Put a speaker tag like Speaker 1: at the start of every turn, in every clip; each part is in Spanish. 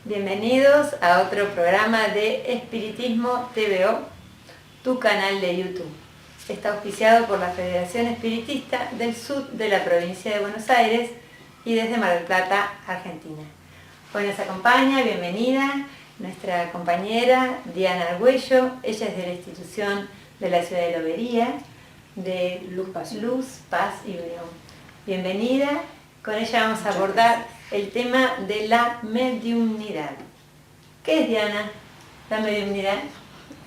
Speaker 1: Bienvenidos a otro programa de Espiritismo TVO, tu canal de YouTube. Está auspiciado por la Federación Espiritista del Sur de la provincia de Buenos Aires y desde Mar del Plata, Argentina. Hoy nos acompaña, bienvenida, nuestra compañera Diana Argüello. Ella es de la institución de la ciudad de Lobería, de Luz, Paz y Unión. Bienvenida, con ella vamos a abordar el tema de la mediumnidad. ¿Qué es, Diana, la mediumnidad?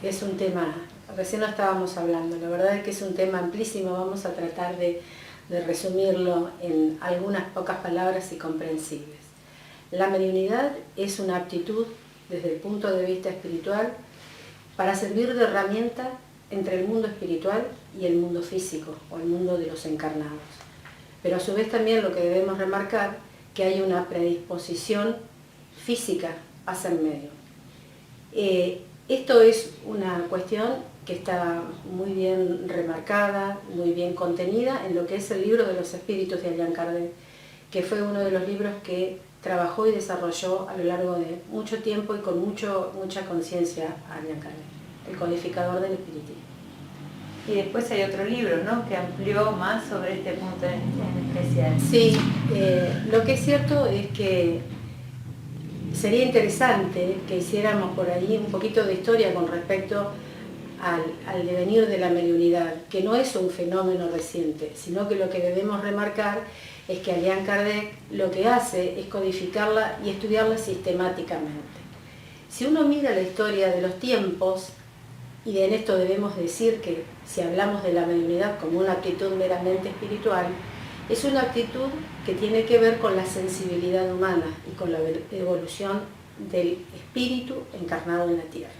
Speaker 2: Es un tema, recién lo estábamos hablando, la verdad es que es un tema amplísimo, vamos a tratar de resumirlo en algunas pocas palabras y comprensibles. La mediunidad es una aptitud desde el punto de vista espiritual para servir de herramienta entre el mundo espiritual y el mundo físico o el mundo de los encarnados. Pero a su vez también lo que debemos remarcar que hay una predisposición física a ser medium. Esto es una cuestión que está muy bien remarcada, muy bien contenida en lo que es el libro de los espíritus de Allan Kardec, que fue uno de los libros que trabajó y desarrolló a lo largo de mucho tiempo y con mucha conciencia Allan Kardec, el codificador del espiritismo.
Speaker 1: Y después hay otro libro, ¿no?, que amplió más sobre este punto en especial.
Speaker 2: Sí, lo que es cierto es que sería interesante que hiciéramos por ahí un poquito de historia con respecto al devenir de la mediunidad, que no es un fenómeno reciente, sino que lo que debemos remarcar es que Allan Kardec lo que hace es codificarla y estudiarla sistemáticamente. Si uno mira la historia de los tiempos, y en esto debemos decir que si hablamos de la mediunidad como una actitud meramente espiritual, es una actitud que tiene que ver con la sensibilidad humana y con la evolución del espíritu encarnado en la tierra.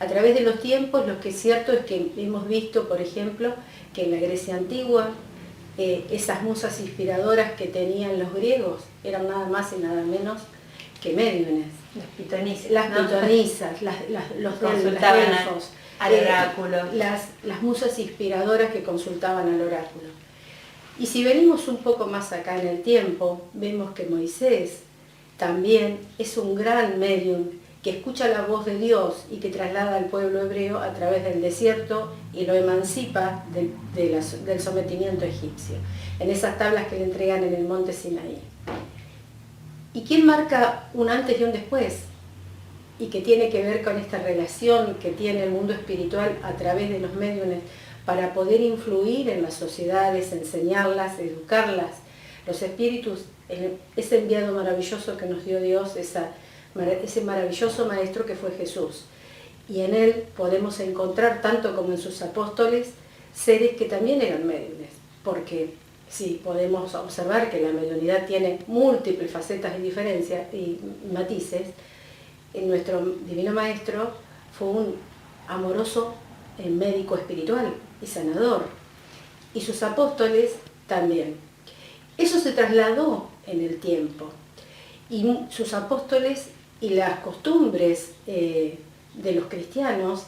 Speaker 2: A través de los tiempos, lo que es cierto es que hemos visto, por ejemplo, que en la Grecia antigua, esas musas inspiradoras que tenían los griegos eran nada más y nada menos que médiunes.
Speaker 1: Las pitonisas,
Speaker 2: los
Speaker 1: consultaban
Speaker 2: elfos,
Speaker 1: al oráculo.
Speaker 2: Las musas inspiradoras que consultaban al oráculo. Y si venimos un poco más acá en el tiempo, vemos que Moisés también es un gran médium que escucha la voz de Dios y que traslada al pueblo hebreo a través del desierto y lo emancipa del sometimiento egipcio, en esas tablas que le entregan en el monte Sinaí. ¿Y quién marca un antes y un después? Y que tiene que ver con esta relación que tiene el mundo espiritual a través de los médiumes para poder influir en las sociedades, enseñarlas, educarlas. Los espíritus, ese enviado maravilloso que nos dio Dios, ese maravilloso maestro que fue Jesús. Y en él podemos encontrar, tanto como en sus apóstoles, seres que también eran médiumes, porque sí, podemos observar que la mediunidad tiene múltiples facetas y diferencias y matices. Nuestro divino maestro fue un amoroso médico espiritual y sanador, y sus apóstoles también. Eso se trasladó en el tiempo, y sus apóstoles y las costumbres de los cristianos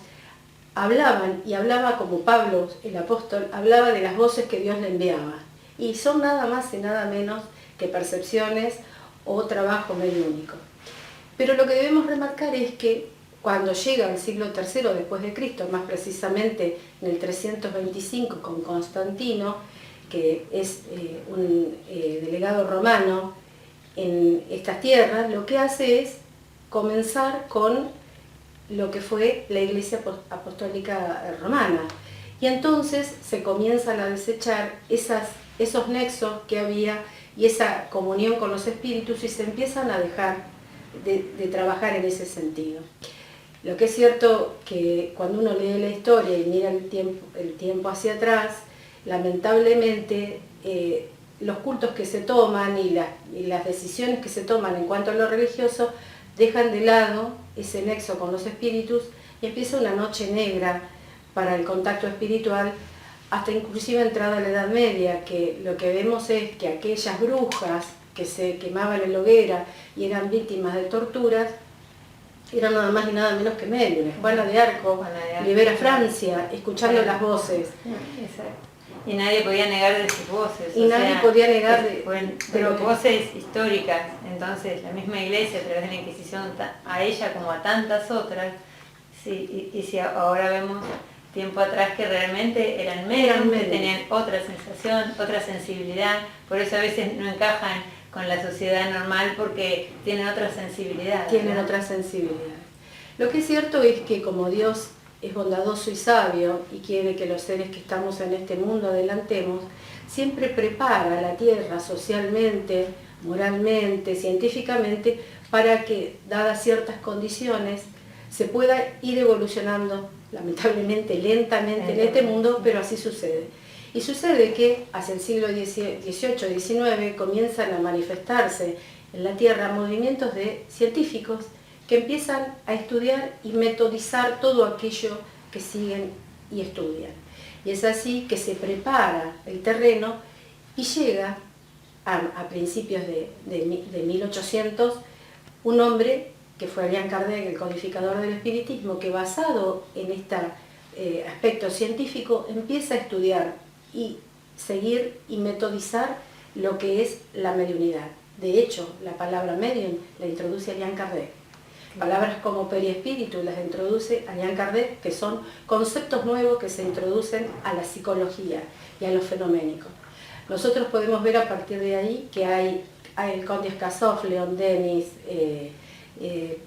Speaker 2: hablaban, y hablaba como Pablo, el apóstol, hablaba de las voces que Dios le enviaba. Y son nada más y nada menos que percepciones o trabajo mediúnico. Pero lo que debemos remarcar es que cuando llega el siglo III después de Cristo, más precisamente en el 325 con Constantino, que es un delegado romano en estas tierras, lo que hace es comenzar con lo que fue la Iglesia Apostólica Romana. Y entonces se comienzan a desechar esos nexos que había y esa comunión con los espíritus, y se empiezan a dejar de trabajar en ese sentido. Lo que es cierto que cuando uno lee la historia y mira el tiempo hacia atrás, lamentablemente los cultos que se toman y las decisiones que se toman en cuanto a lo religioso dejan de lado ese nexo con los espíritus, y empieza una noche negra para el contacto espiritual, hasta inclusive entrada la Edad Media, que lo que vemos es que aquellas brujas que se quemaban en la hoguera y eran víctimas de torturas, eran nada más y nada menos que médiunes. Juana de Arco libera Francia escuchando las voces.
Speaker 1: Exacto. Y nadie podía negar de sus voces.
Speaker 2: Y nadie podía negar
Speaker 1: pero voces históricas. Entonces la misma Iglesia, a través de la Inquisición, a ella como a tantas otras, sí, y si ahora vemos tiempo atrás que realmente eran medios, que tenían otra sensación, otra sensibilidad, por eso a veces no encajan con la sociedad normal porque tienen otra sensibilidad.
Speaker 2: Tienen otra sensibilidad. Lo que es cierto es que como Dios es bondadoso y sabio y quiere que los seres que estamos en este mundo adelantemos, siempre prepara la tierra socialmente, moralmente, científicamente, para que, dadas ciertas condiciones, se pueda ir evolucionando, lamentablemente, lentamente en este mundo, pero así sucede. Y sucede que hacia el siglo XVIII-XIX comienzan a manifestarse en la Tierra movimientos de científicos que empiezan a estudiar y metodizar todo aquello que siguen y estudian. Y es así que se prepara el terreno y llega a principios de 1800 un hombre que fue Allan Kardec, el codificador del espiritismo, que basado en este aspecto científico empieza a estudiar y seguir y metodizar lo que es la mediunidad. De hecho, la palabra medium la introduce Allan Kardec. Palabras como periespíritu las introduce Allan Kardec, que son conceptos nuevos que se introducen a la psicología y a lo fenoménico. Nosotros podemos ver a partir de ahí que hay el conde Scasoff, Leon Denis,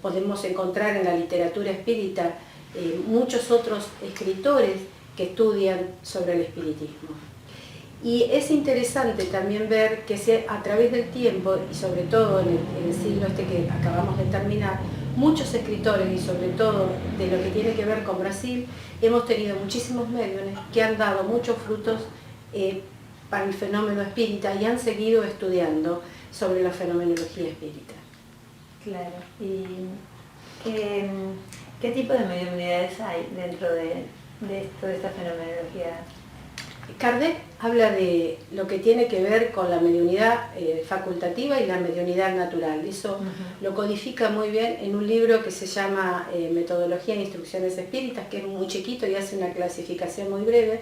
Speaker 2: podemos encontrar en la literatura espírita muchos otros escritores que estudian sobre el espiritismo. Y es interesante también ver que a través del tiempo, y sobre todo en el siglo que acabamos de terminar, muchos escritores, y sobre todo de lo que tiene que ver con Brasil, hemos tenido muchísimos médiumes que han dado muchos frutos para el fenómeno espírita y han seguido estudiando sobre la fenomenología espírita.
Speaker 1: Claro. ¿Y qué tipo de mediunidades hay dentro de esta fenomenología?
Speaker 2: Kardec habla de lo que tiene que ver con la mediunidad facultativa y la mediunidad natural. Eso lo codifica muy bien en un libro que se llama Metodología e Instrucciones Espíritas, que es muy chiquito y hace una clasificación muy breve.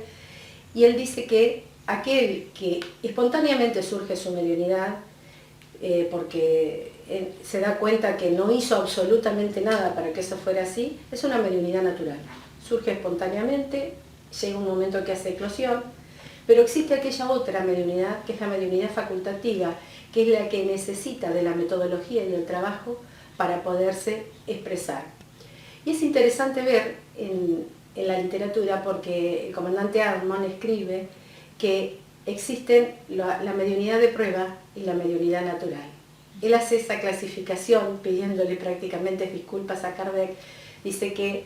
Speaker 2: Y él dice que aquel que espontáneamente surge su mediunidad, porque se da cuenta que no hizo absolutamente nada para que eso fuera así, es una mediunidad natural. Surge espontáneamente, llega un momento que hace eclosión, pero existe aquella otra mediunidad, que es la mediunidad facultativa, que es la que necesita de la metodología y del trabajo para poderse expresar. Y es interesante ver en la literatura, porque el comandante Armand escribe que existen la mediunidad de prueba y la mediunidad natural. Él hace esa clasificación pidiéndole prácticamente disculpas a Kardec, dice que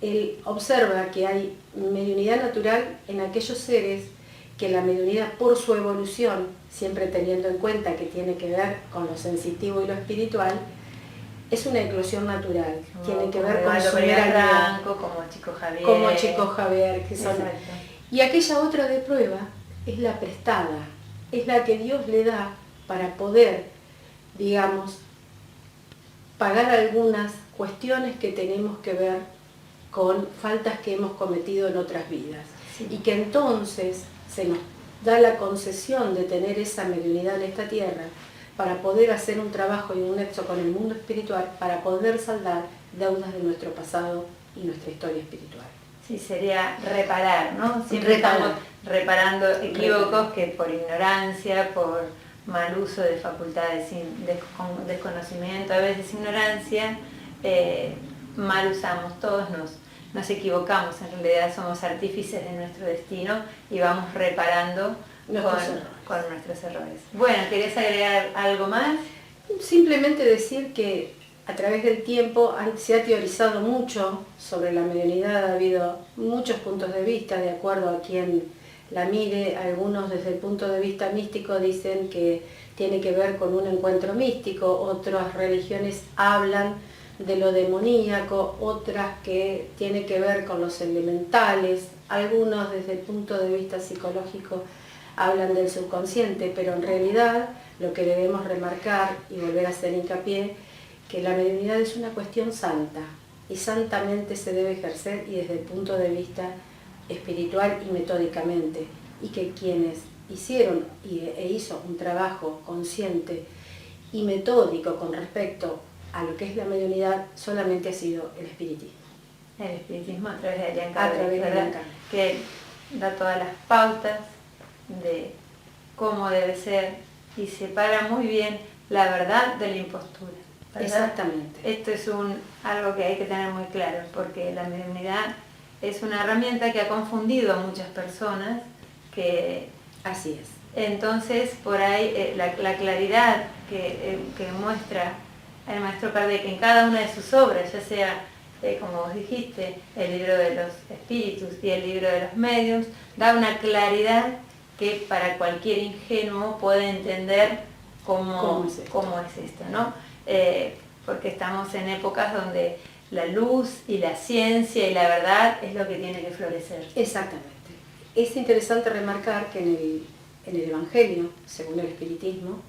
Speaker 2: él observa que hay mediunidad natural en aquellos seres que la mediunidad por su evolución, siempre teniendo en cuenta que tiene que ver con lo sensitivo y lo espiritual, es una eclosión natural, tiene que ver con su
Speaker 1: mirada, como Chico Javier.
Speaker 2: Como Chico Javier, que son. Y aquella otra de prueba es la prestada, es la que Dios le da para poder, digamos, pagar algunas cuestiones que tenemos que ver con faltas que hemos cometido en otras vidas. Sí. Y que entonces se nos da la concesión de tener esa mediunidad en esta tierra para poder hacer un trabajo y un nexo con el mundo espiritual, para poder saldar deudas de nuestro pasado y nuestra historia espiritual.
Speaker 1: Sí, sería reparar, ¿no? Siempre estamos reparando equívocos que por ignorancia, por mal uso de facultades, con desconocimiento, a veces ignorancia, mal usamos, todos nos equivocamos, en realidad somos artífices de nuestro destino y vamos reparando con nuestros errores. Bueno, ¿querías agregar algo más?
Speaker 2: Simplemente decir que a través del tiempo se ha teorizado mucho sobre la mediunidad, ha habido muchos puntos de vista de acuerdo a quien la mire. Algunos desde el punto de vista místico dicen que tiene que ver con un encuentro místico, otras religiones hablan de lo demoníaco, otras que tiene que ver con los elementales, algunos desde el punto de vista psicológico hablan del subconsciente, pero en realidad lo que debemos remarcar y volver a hacer hincapié, que la mediunidad es una cuestión santa y santamente se debe ejercer y desde el punto de vista espiritual y metódicamente, y que quienes hicieron e hizo un trabajo consciente y metódico con respecto a lo que es la mediunidad solamente ha sido el espiritismo.
Speaker 1: El espiritismo a través de Elian
Speaker 2: A través de
Speaker 1: ¿verdad?
Speaker 2: Elian Kardec.
Speaker 1: Que da todas las pautas de cómo debe ser y separa muy bien la verdad de la impostura, ¿verdad?
Speaker 2: Exactamente.
Speaker 1: Esto es algo que hay que tener muy claro, porque la mediunidad es una herramienta que ha confundido a muchas personas, que
Speaker 2: Así es.
Speaker 1: entonces por ahí la claridad que muestra el maestro Kardec en cada una de sus obras, ya sea como vos dijiste, el libro de los espíritus y el libro de los mediums, da una claridad que para cualquier ingenuo puede entender cómo es esto, ¿no? Porque estamos en épocas donde la luz y la ciencia y la verdad es lo que tiene que florecer.
Speaker 2: Exactamente. Es interesante remarcar que en el Evangelio, según el espiritismo,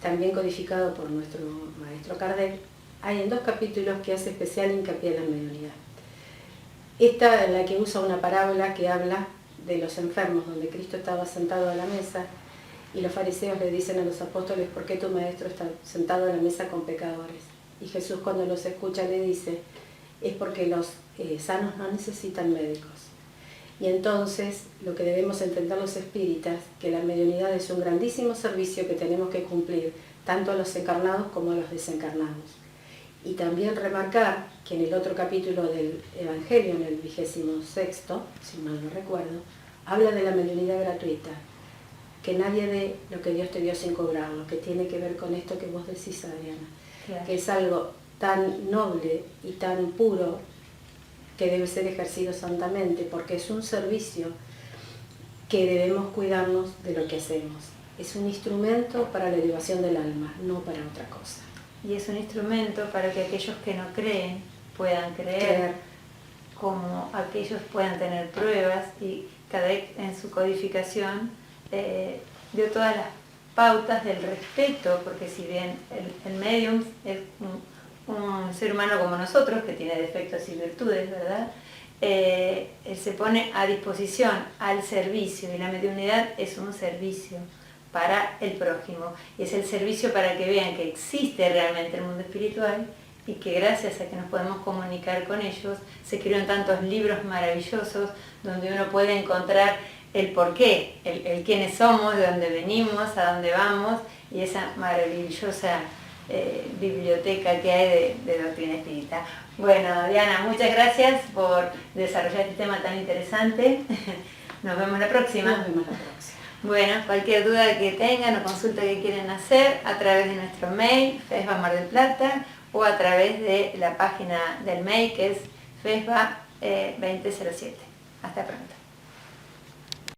Speaker 2: también codificado por nuestro maestro Kardec, hay en 2 capítulos que hace especial hincapié en la mediunidad. Esta es la que usa una parábola que habla de los enfermos, donde Cristo estaba sentado a la mesa y los fariseos le dicen a los apóstoles: ¿por qué tu maestro está sentado a la mesa con pecadores? Y Jesús, cuando los escucha, le dice: es porque los sanos no necesitan médicos. Y entonces lo que debemos entender los espíritas, que la mediunidad es un grandísimo servicio que tenemos que cumplir tanto a los encarnados como a los desencarnados. Y también remarcar que en el otro capítulo del Evangelio, en el 26º, si mal no recuerdo, habla de la mediunidad gratuita, que nadie dé lo que Dios te dio sin cobrarlo, que tiene que ver con esto que vos decís, Adriana, claro, que es algo tan noble y tan puro que debe ser ejercido santamente, porque es un servicio que debemos cuidarnos de lo que hacemos. Es un instrumento para la elevación del alma, no para otra cosa.
Speaker 1: Y es un instrumento para que aquellos que no creen puedan creer, como aquellos puedan tener pruebas, y Kardec en su codificación dio todas las pautas del respeto, porque si bien el medium es un ser humano como nosotros, que tiene defectos y virtudes, ¿verdad? Él se pone a disposición al servicio, y la mediunidad es un servicio para el prójimo, y es el servicio para que vean que existe realmente el mundo espiritual, y que gracias a que nos podemos comunicar con ellos, se crearon tantos libros maravillosos donde uno puede encontrar el porqué, el quiénes somos, de dónde venimos, a dónde vamos, y esa maravillosa biblioteca que hay de doctrina espírita. Bueno, Diana, muchas gracias por desarrollar este tema tan interesante. Nos vemos la próxima.
Speaker 2: Nos vemos la próxima.
Speaker 1: Bueno, cualquier duda que tengan o consulta que quieran hacer, a través de nuestro mail, FESBA Mar del Plata, o a través de la página del mail, que es FESBA 2007. Hasta pronto.